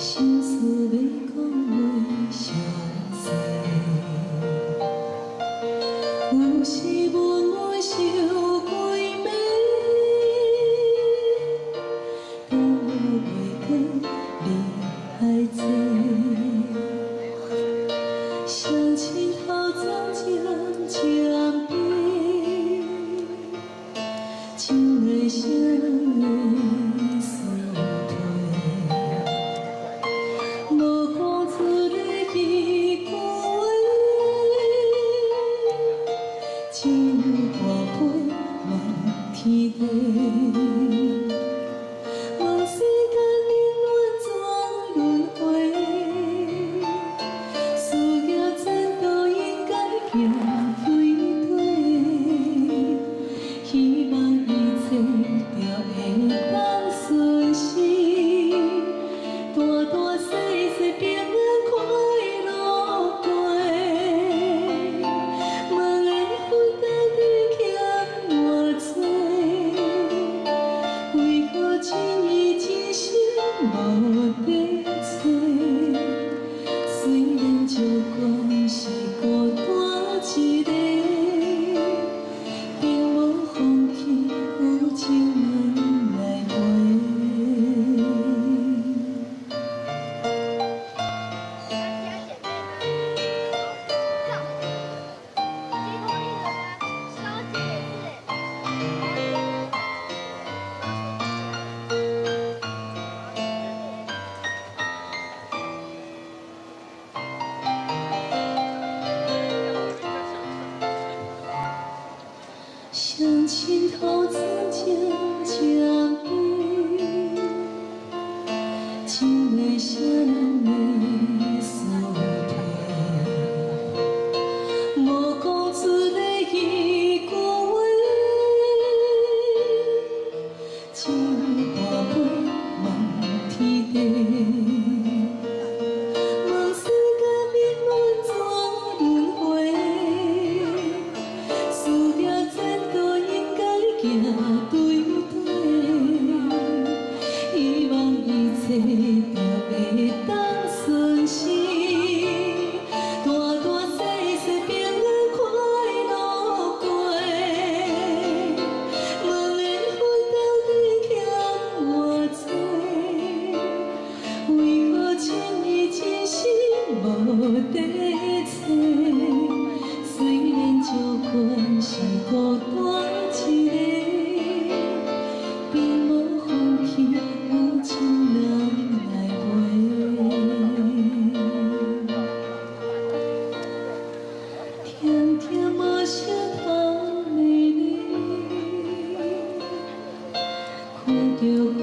心事要讲话上多，有时闷闷想几暝，等我袂光你还在，双亲头总渐渐变，情的声的衰退。 无讲出来一句话，只有跋桮望天地。望世间冷暖怎轮回，事业前途应该行对对，希望一切就会当顺时。 大大细细平安快乐过，问缘分到底欠偌多？为何情义真心无地找？虽然照关是孤单一个，并无放弃有情人来陪。 相亲头总渐渐变，情的声的衰退，无讲出来一句话，只有跋桮望天地。 问世间冷暖怎轮回？事业前途应该行对对，希望一切就会当顺时。大大细细平安快乐过，问缘分到底欠偌多？ 为何情义真心无地找？虽然照关是孤单一个，并无放弃有情人来陪。天天无声透美丽，看着。